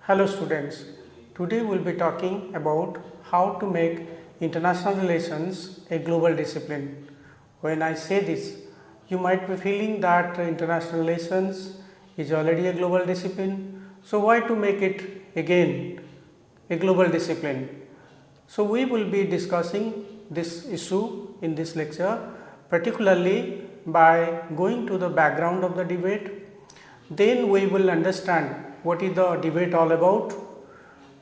Hello students, today we will be talking about how to make international relations a global discipline. When I say this, you might be feeling that international relations is already a global discipline, so why to make it again a global discipline? So we will be discussing this issue in this lecture, particularly by going to the background of the debate. Then we will understand what is the debate all about.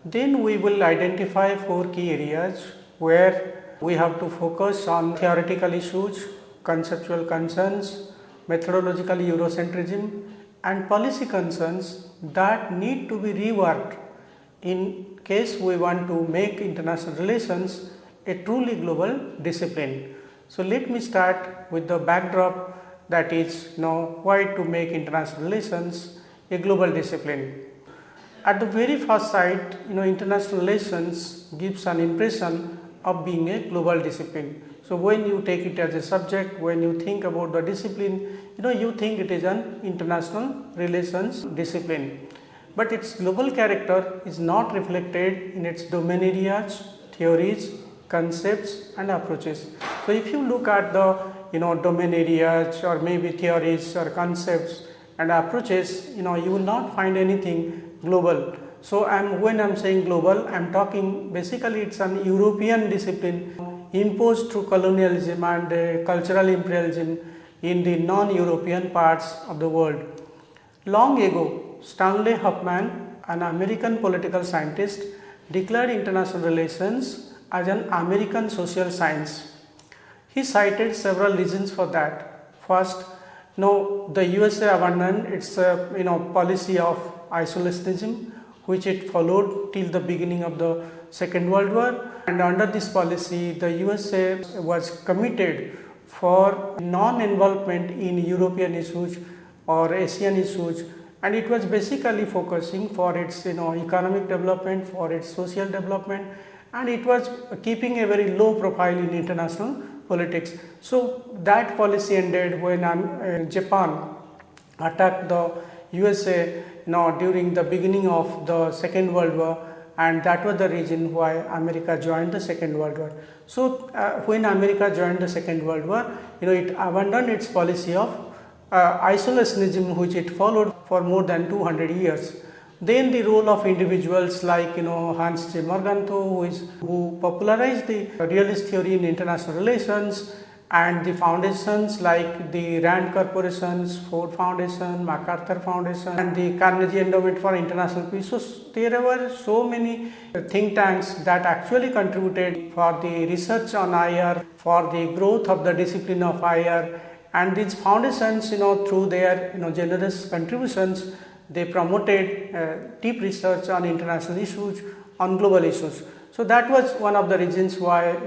Then we will identify 4 key areas where we have to focus on theoretical issues, conceptual concerns, methodological Eurocentrism and policy concerns that need to be reworked in case we want to make international relations a truly global discipline. So let me start with the backdrop, that is why to make international relations a global discipline. At the very first sight, international relations gives an impression of being a global discipline. So when you take it as a subject, when you think about the discipline, you think it is an international relations discipline. But its global character is not reflected in its domain areas, theories, concepts and approaches. So if you look at the domain areas or maybe theories or concepts and approaches, you will not find anything global. So when I am saying global, I am talking basically it's an European discipline imposed through colonialism and cultural imperialism in the non-European parts of the world. Long ago, Stanley Huffman, an American political scientist, declared international relations as an American social science. He cited several reasons for that. First, the USA abandoned its policy of isolationism, which it followed till the beginning of the Second World War, and under this policy the USA was committed for non-involvement in European issues or Asian issues, and it was basically focusing for its economic development, for its social development, and it was keeping a very low profile in international politics. So that policy ended when Japan attacked the USA during the beginning of the Second World War, and that was the reason why America joined the Second World War. So when America joined the Second World War, it abandoned its policy of isolationism, which it followed for more than 200 years. Then the role of individuals like Hans J. Morgenthau, who popularized the realist theory in international relations, and the foundations like the Rand Corporations, Ford Foundation, MacArthur Foundation and the Carnegie Endowment for International Peace. So there were so many think tanks that actually contributed for the research on IR, for the growth of the discipline of IR, and these foundations through their generous contributions, they promoted deep research on international issues, on global issues. So that was one of the reasons why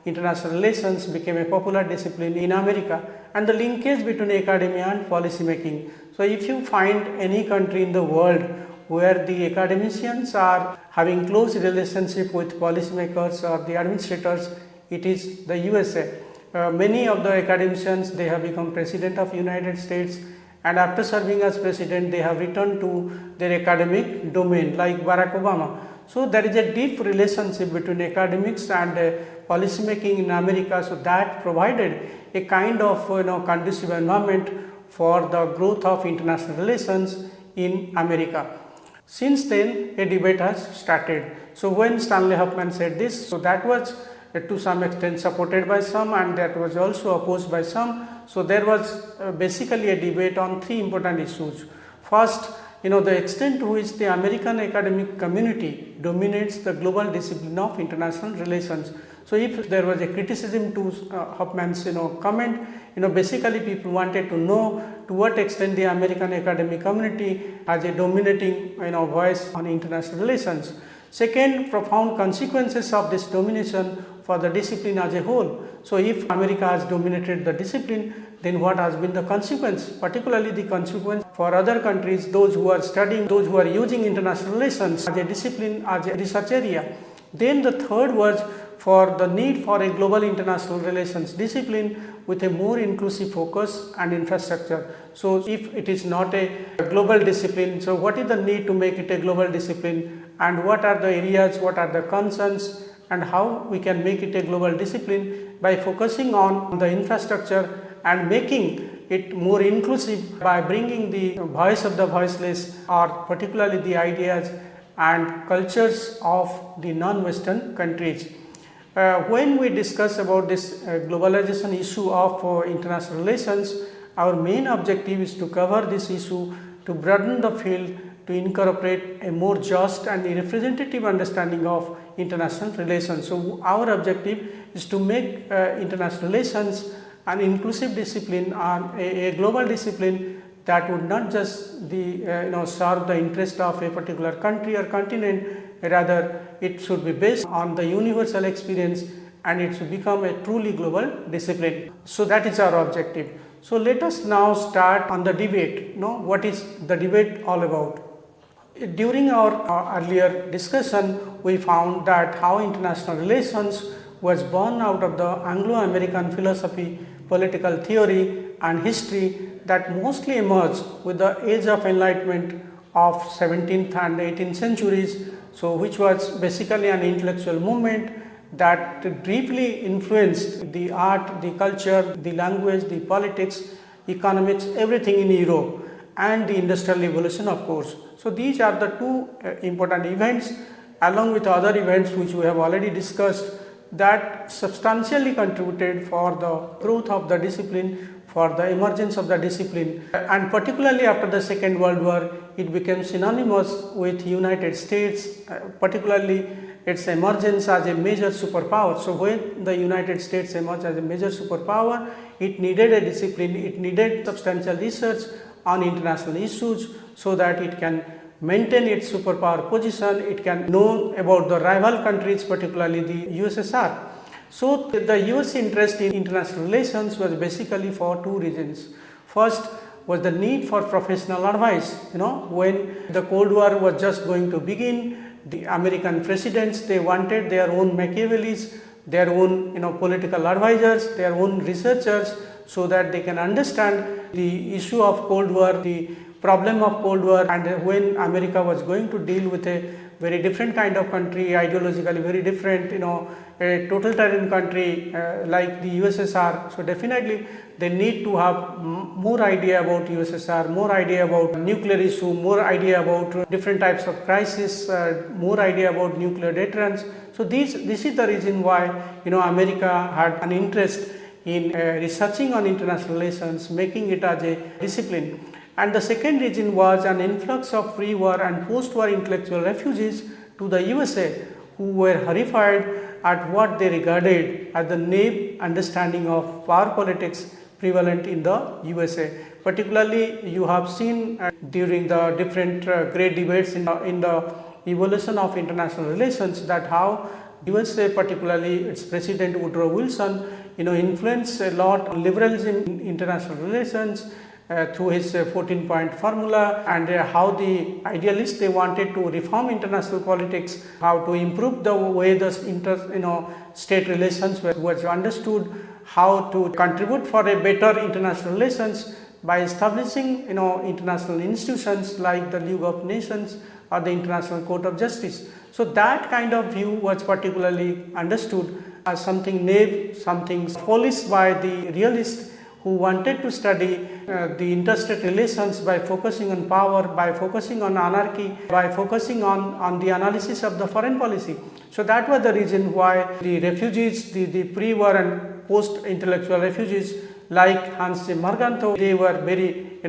international relations became a popular discipline in America, and the linkage between academia and policy making. So if you find any country in the world where the academicians are having close relationship with policymakers or the administrators, it is the USA. Many of the academicians, they have become president of United States, and after serving as president they have returned to their academic domain like Barack Obama. So there is a deep relationship between academics and policy making in America, so that provided a kind of conducive environment for the growth of international relations in America. Since then a debate has started. So when Stanley Huffman said this, so that was to some extent supported by some and that was also opposed by some. So there was basically a debate on 3 important issues. First, the extent to which the American academic community dominates the global discipline of international relations. So if there was a criticism to Huffman's comment, basically people wanted to know to what extent the American academic community has a dominating voice on international relations. Second, profound consequences of this domination for the discipline as a whole. So if America has dominated the discipline, then what has been the consequence, particularly the consequence for other countries, those who are studying, those who are using international relations as a discipline, as a research area. Then the third was for the need for a global international relations discipline with a more inclusive focus and infrastructure. So if it is not a global discipline, so what is the need to make it a global discipline, and what are the areas, what are the concerns, and how we can make it a global discipline by focusing on the infrastructure and making it more inclusive by bringing the voice of the voiceless, or particularly the ideas and cultures of the non-Western countries. When we discuss about this globalization issue of international relations, our main objective is to cover this issue, to broaden the field, to incorporate a more just and representative understanding of international relations. So our objective is to make international relations an inclusive discipline, and a global discipline that would not just serve the interest of a particular country or continent. Rather, it should be based on the universal experience, and it should become a truly global discipline. So that is our objective. So let us now start on the debate. What is the debate all about? During our earlier discussion, we found that how international relations was born out of the Anglo-American philosophy, political theory and history that mostly emerged with the age of enlightenment of 17th and 18th centuries. So which was basically an intellectual movement that deeply influenced the art, the culture, the language, the politics, economics, everything in Europe, and the industrial revolution, of course. So these are the two important events, along with other events which we have already discussed, that substantially contributed for the growth of the discipline, for the emergence of the discipline, and particularly after the Second World War, it became synonymous with United States, particularly its emergence as a major superpower. So when the United States emerged as a major superpower, it needed a discipline, it needed substantial research on international issues so that it can maintain its superpower position, it can know about the rival countries, particularly the USSR. So the US interest in international relations was basically for two reasons. First was the need for professional advice. When the Cold War was just going to begin, the American presidents, they wanted their own Machiavellis, their own political advisors, their own researchers, so that they can understand the issue of Cold War, the problem of Cold War, and when America was going to deal with a very different kind of country, ideologically very different, a totalitarian country like the USSR. So definitely they need to have more idea about USSR, more idea about nuclear issue, more idea about different types of crisis, more idea about nuclear deterrence. So this is the reason why America had an interest in researching on international relations, making it as a discipline. And the second reason was an influx of pre-war and post-war intellectual refugees to the USA, who were horrified at what they regarded as the naive understanding of power politics prevalent in the USA. Particularly, you have seen during the different great debates in the evolution of international relations, that how USA, particularly its President Woodrow Wilson, influenced a lot on liberalism in international relations through his 14-point formula, and how the idealists, they wanted to reform international politics, how to improve the way the state relations was understood, how to contribute for a better international relations by establishing international institutions like the League of Nations or the International Court of Justice. So that kind of view was particularly understood as something naive, something foolish by the realists who wanted to study the interstate relations by focusing on power, by focusing on anarchy, by focusing on the analysis of the foreign policy. So that was the reason why the refugees, the pre-war and post-intellectual refugees like Hans Morgenthau, they were very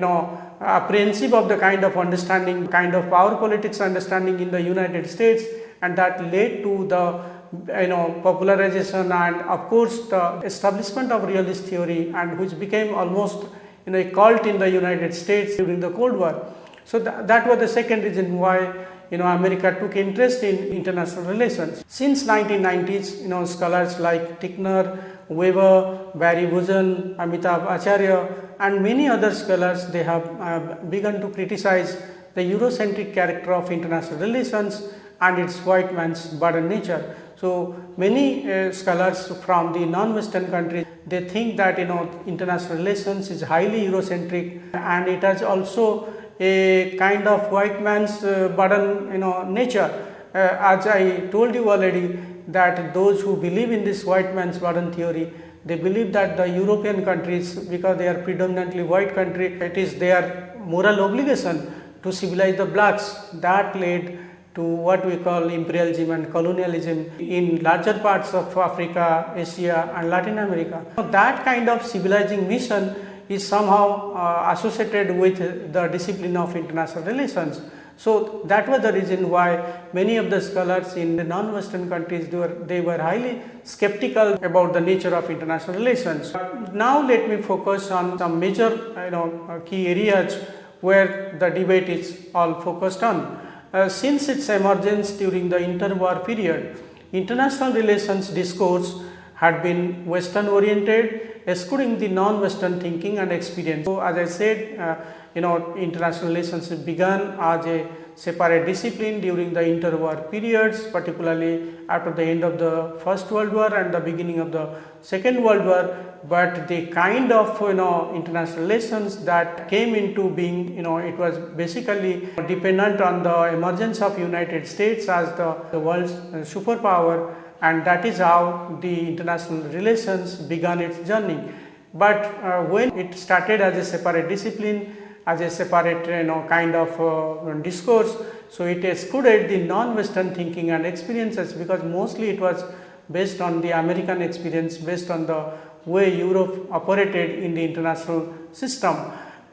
apprehensive of the kind of understanding, kind of power politics understanding in the United States, and that led to the popularization and of course the establishment of realist theory, and which became almost a cult in the United States during the Cold War. So that was the second reason why America took interest in international relations. Since 1990s, scholars like Tickner, Weber, Barry Wuzen, Amitabh Acharya and many other scholars, they have begun to criticize the Eurocentric character of international relations and its white man's burden nature. So many scholars from the non-Western countries, they think that international relations is highly Eurocentric, and it has also a kind of white man's burden nature. As I told you already, that those who believe in this white man's burden theory, they believe that the European countries, because they are predominantly white country, it is their moral obligation to civilize the blacks. That led to what we call imperialism and colonialism in larger parts of Africa, Asia and Latin America. That kind of civilizing mission is somehow associated with the discipline of international relations. So that was the reason why many of the scholars in the non-Western countries, they were highly skeptical about the nature of international relations. Now let me focus on some major key areas where the debate is all focused on. Since its emergence during the interwar period, international relations discourse had been Western oriented, excluding the non-Western thinking and experience. So as I said, international relations began as a separate discipline during the interwar periods, particularly after the end of the First World War and the beginning of the Second World War. But the kind of international relations that came into being, it was basically dependent on the emergence of United States as the world's superpower, and that is how the international relations began its journey. But when it started as a separate discipline, as a separate kind of discourse, so it excluded the non-Western thinking and experiences, because mostly it was based on the American experience, based on the way Europe operated in the international system.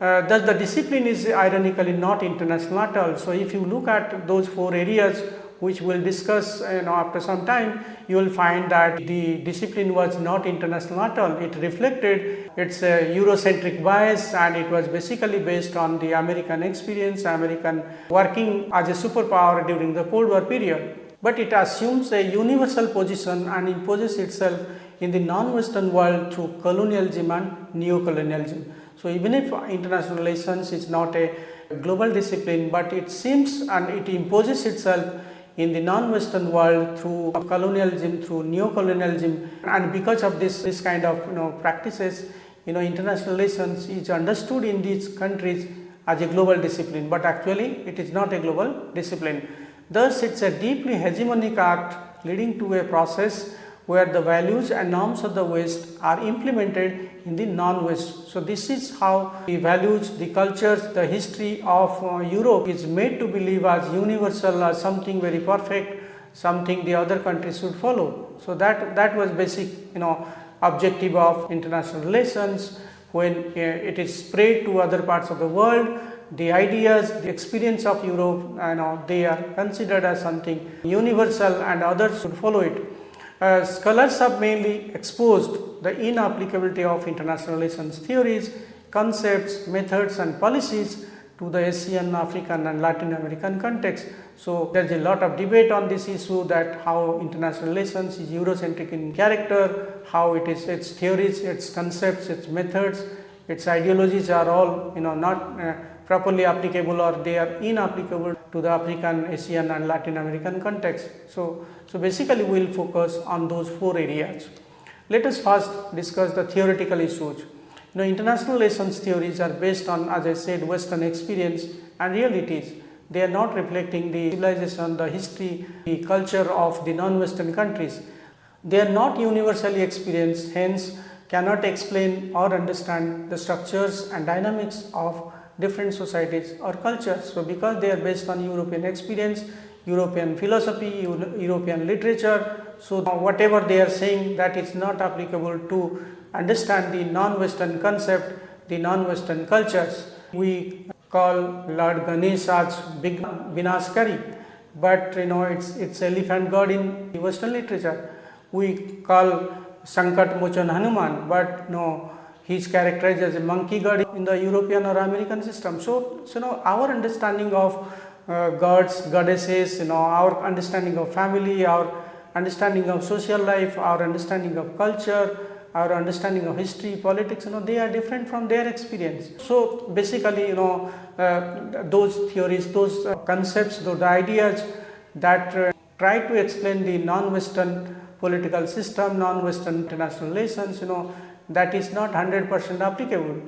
Thus the discipline is ironically not international at all. So if you look at those four areas, which we will discuss after some time, you will find that the discipline was not international at all. It reflected its Eurocentric bias, and it was basically based on the American experience, American working as a superpower during the Cold War period. But it assumes a universal position and imposes itself in the non-Western world through colonialism and neo-colonialism. So even if international relations is not a global discipline, but it seems and it imposes itself in the non-Western world through colonialism, through neo-colonialism, and because of this kind of practices, international relations is understood in these countries as a global discipline, but actually it is not a global discipline. Thus, it is a deeply hegemonic act leading to a process where the values and norms of the West are implemented in the non-West. So this is how the values, the cultures, the history of Europe is made to believe as universal, as something very perfect, something the other countries should follow. So that was basic objective of international relations. When it is spread to other parts of the world, the ideas, the experience of Europe, they are considered as something universal and others should follow it. Scholars have mainly exposed the inapplicability of international relations theories, concepts, methods and policies to the Asian, African and Latin American context. So there is a lot of debate on this issue, that how international relations is Eurocentric in character, how it is, its theories, its concepts, its methods, its ideologies are all not properly applicable, or they are inapplicable to the African, Asian and Latin American context. So basically we will focus on those four areas. Let us first discuss the theoretical issues. International relations theories are based on, as I said, Western experience and realities. They are not reflecting the civilization, the history, the culture of the non-Western countries. They are not universally experienced, hence cannot explain or understand the structures and dynamics of different societies or cultures. So because they are based on European experience, European philosophy, European literature, so whatever they are saying, that is not applicable to understand the non-Western concept, the non-Western cultures. We call Lord Ganesh as big Vinashkari, but it's elephant god in the Western literature. We call Sankat Mochan Hanuman, but no, he is characterized as a monkey god in the European or American system. So our understanding of gods, goddesses, our understanding of family, our understanding of social life, our understanding of culture, our understanding of history, politics, they are different from their experience. So basically, those theories, those concepts, those ideas, that try to explain the non-Western political system, non-Western international relations, that is not 100% applicable.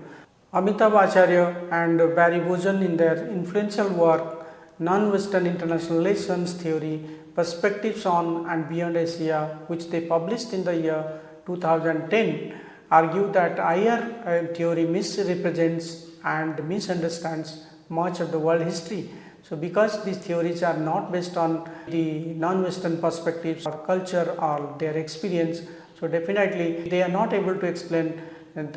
Amitabh Acharya and Barry Bojan, in their influential work Non-Western International Relations Theory, Perspectives on and Beyond Asia, which they published in the year 2010, argue that IR theory misrepresents and misunderstands much of the world history. So because these theories are not based on the non-Western perspectives or culture or their experience, so definitely they are not able to explain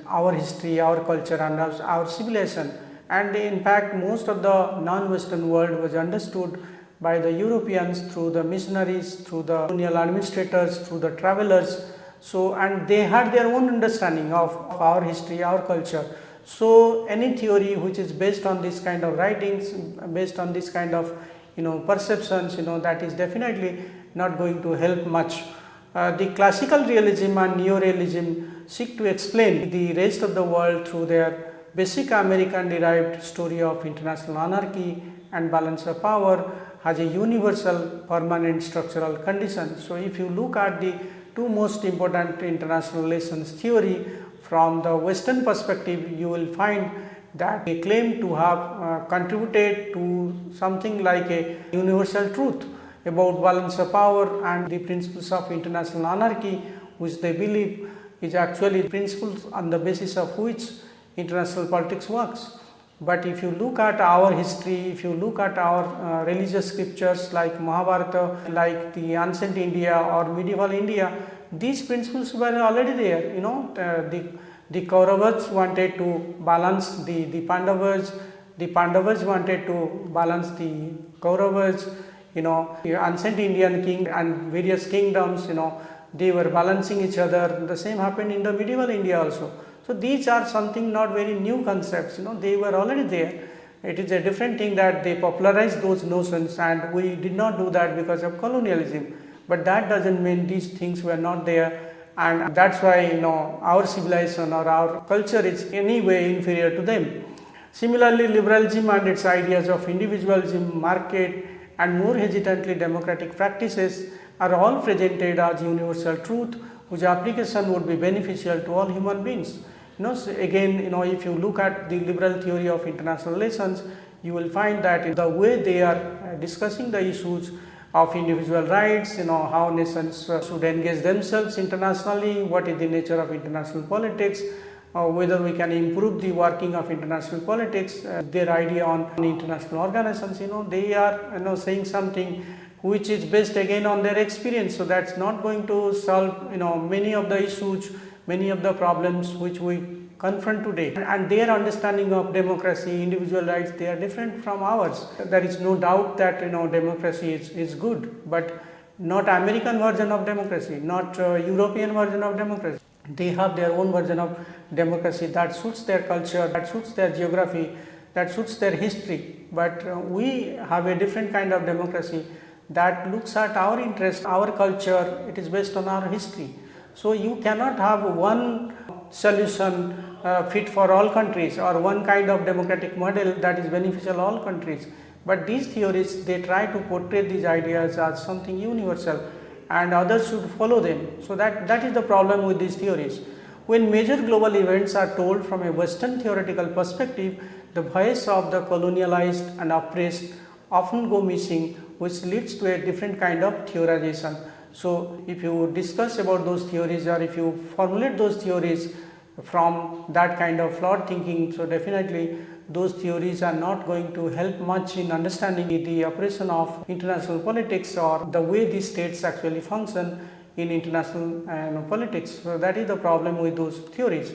our history, our culture and our civilization. And in fact, most of the non-Western world was understood by the Europeans through the missionaries, through the colonial administrators, through the travelers. So, and they had their own understanding of our history, our culture. So, any theory which is based on this kind of writings, based on this kind of perceptions, that is definitely not going to help much. The classical realism and neo-realism seek to explain the rest of the world through their basic American derived story of international anarchy and balance of power has a universal permanent structural condition. So, if you look at the two most important international relations theory from the Western perspective, you will find that they claim to have contributed to something like a universal truth about balance of power and the principles of international anarchy, which they believe is actually principles on the basis of which international politics works. But if you look at our history, if you look at our religious scriptures like Mahabharata, like the ancient India or medieval India, these principles were already there. The Kauravas wanted to balance the Pandavas wanted to balance the Kauravas, the ancient Indian king and various kingdoms, they were balancing each other. The same happened in the medieval India also. So, these are something not very new concepts, they were already there. It is a different thing that they popularized those notions, and we did not do that because of colonialism. But that does not mean these things were not there, and that is why our civilization or our culture is any way inferior to them. Similarly, liberalism and its ideas of individualism, market and more hesitantly democratic practices are all presented as universal truth whose application would be beneficial to all human beings. Again, if you look at the liberal theory of international relations, you will find that the way they are discussing the issues of individual rights, how nations should engage themselves internationally, what is the nature of international politics, whether we can improve the working of international politics, their idea on international organizations, they are saying something which is based again on their experience. So, that is not going to solve many of the issues, many of the problems which we confront today, and their understanding of democracy, individual rights, they are different from ours. There is no doubt that democracy is good, but not American version of democracy, not European version of democracy. They have their own version of democracy that suits their culture, that suits their geography, that suits their history, but we have a different kind of democracy that looks at our interest, our culture, it is based on our history. So, you cannot have one solution fit for all countries or one kind of democratic model that is beneficial to all countries. But these theories, they try to portray these ideas as something universal and others should follow them. So, that is the problem with these theories. When major global events are told from a Western theoretical perspective, the voice of the colonialized and oppressed often go missing, which leads to a different kind of theorization. So, if you discuss about those theories or if you formulate those theories from that kind of flawed thinking, so definitely those theories are not going to help much in understanding the operation of international politics or the way these states actually function in international politics. So, that is the problem with those theories.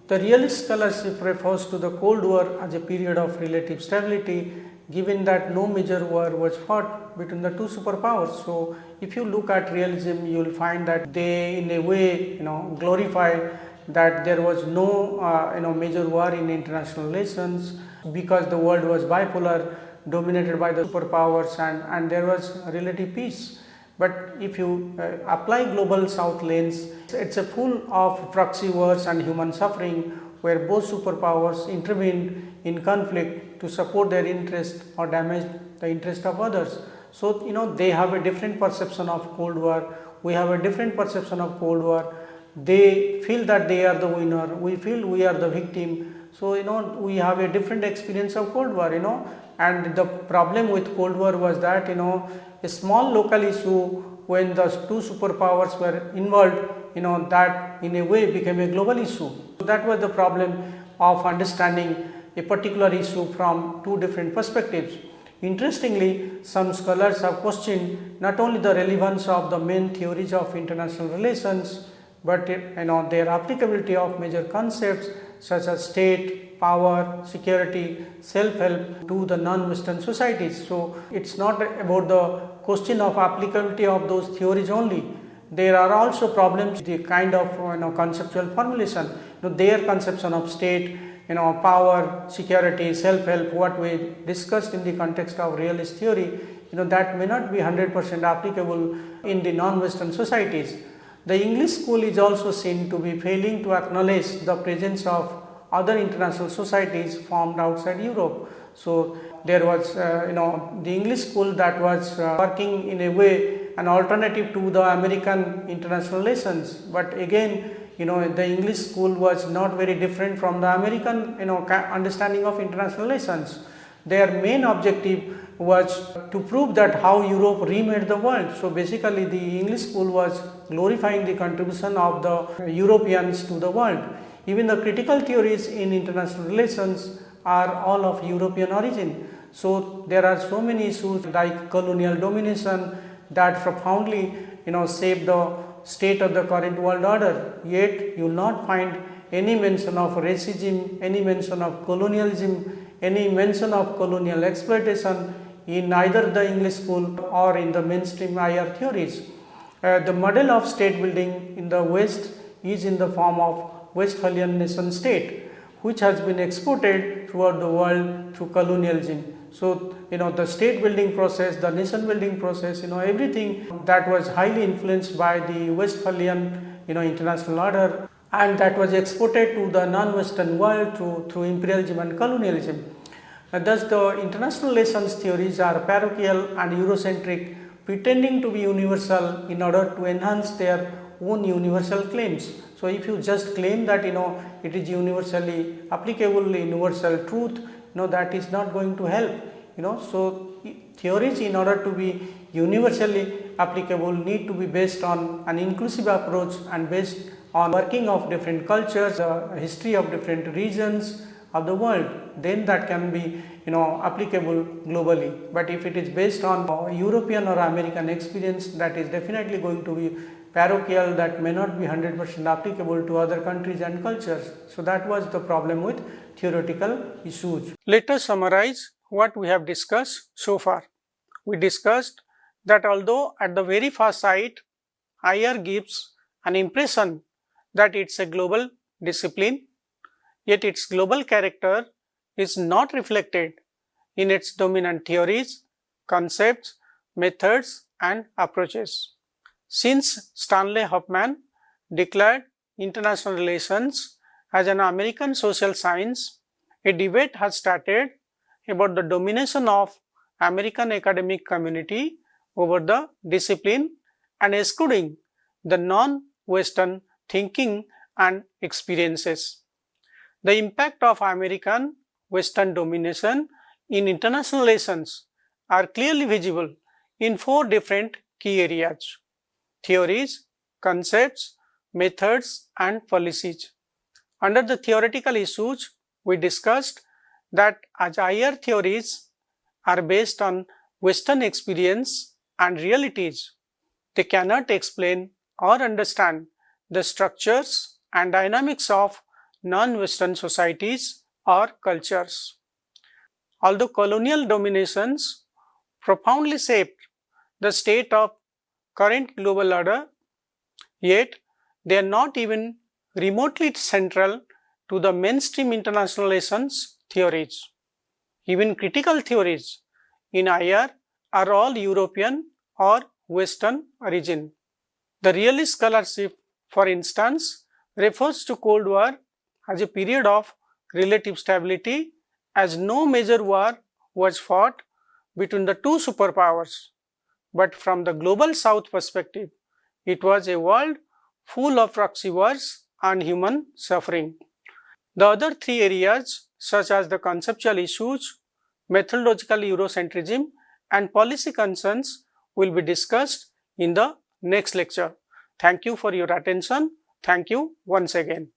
The realist scholarship refers to the Cold War as a period of relative stability, given that no major war was fought between the two superpowers. So, if you look at realism, you will find that they in a way glorify that there was no major war in international relations because the world was bipolar, dominated by the superpowers, and there was relative peace. But if you apply global south lens, it's a full of proxy wars and human suffering where both superpowers intervened in conflict to support their interest or damage the interest of others. So, they have a different perception of Cold War, we have a different perception of Cold War. They feel that they are the winner, we feel we are the victim. So, we have a different experience of Cold War, and the problem with Cold War was that, a small local issue, when the two superpowers were involved, that in a way became a global issue. So, that was the problem of understanding a particular issue from two different perspectives. Interestingly, some scholars have questioned not only the relevance of the main theories of international relations, but their applicability of major concepts such as state, power, security, self-help to the non-Western societies. So, it is not about the question of applicability of those theories only. There are also problems with the kind of conceptual formulation, their conception of state, power, security, self-help, what we discussed in the context of realist theory, that may not be 100% applicable in the non-Western societies. The English school is also seen to be failing to acknowledge the presence of other international societies formed outside Europe. So, there was the English school that was working in a way an alternative to the American international relations, but again the English school was not very different from the American understanding of international relations. Their main objective was to prove that how Europe remade the world. So, basically the English school was glorifying the contribution of the Europeans to the world. Even the critical theories in international relations are all of European origin. So, there are so many issues like colonial domination that profoundly shape the state of the current world order, yet you will not find any mention of racism, any mention of colonialism, any mention of colonial exploitation in either the English school or in the mainstream IR theories. The model of state building in the West is in the form of Westphalian nation state, which has been exported throughout the world through colonialism. So, the state building process, the nation building process, everything that was highly influenced by the Westphalian, international order, and that was exported to the non-Western world through imperialism and colonialism. Thus, the international relations theories are parochial and Eurocentric, pretending to be universal in order to enhance their own universal claims. So, if you just claim that it is universally applicable, universal truth, that is not going to help. So, theories in order to be universally applicable need to be based on an inclusive approach and based on working of different cultures, the history of different regions of the world, then that can be applicable globally. But if it is based on European or American experience, that is definitely going to be parochial, that may not be 100% applicable to other countries and cultures. So, that was the problem with theoretical issues. Let us summarize what we have discussed so far. We discussed that although at the very first sight IR gives an impression that it is a global discipline, yet its global character is not reflected in its dominant theories, concepts, methods and approaches. Since Stanley Hoffmann declared international relations as an American social science, a debate has started about the domination of American academic community over the discipline and excluding the non-Western thinking and experiences. The impact of American Western domination in international relations are clearly visible in 4 different key areas: theories, concepts, methods and policies. Under the theoretical issues, we discussed that as IR theories are based on Western experience and realities, they cannot explain or understand the structures and dynamics of non-Western societies or cultures. Although colonial dominations profoundly shaped the state of current global order, yet they are not even remotely central to the mainstream international relations theories. Even critical theories in IR are all European or Western origin. The realist scholarship, for instance, refers to Cold War as a period of relative stability, as no major war was fought between the two superpowers. but from the global south perspective, it was a world full of proxy wars and human suffering. The other three areas, such as the conceptual issues, methodological Eurocentrism, and policy concerns, will be discussed in the next lecture. Thank you for your attention. Thank you once again.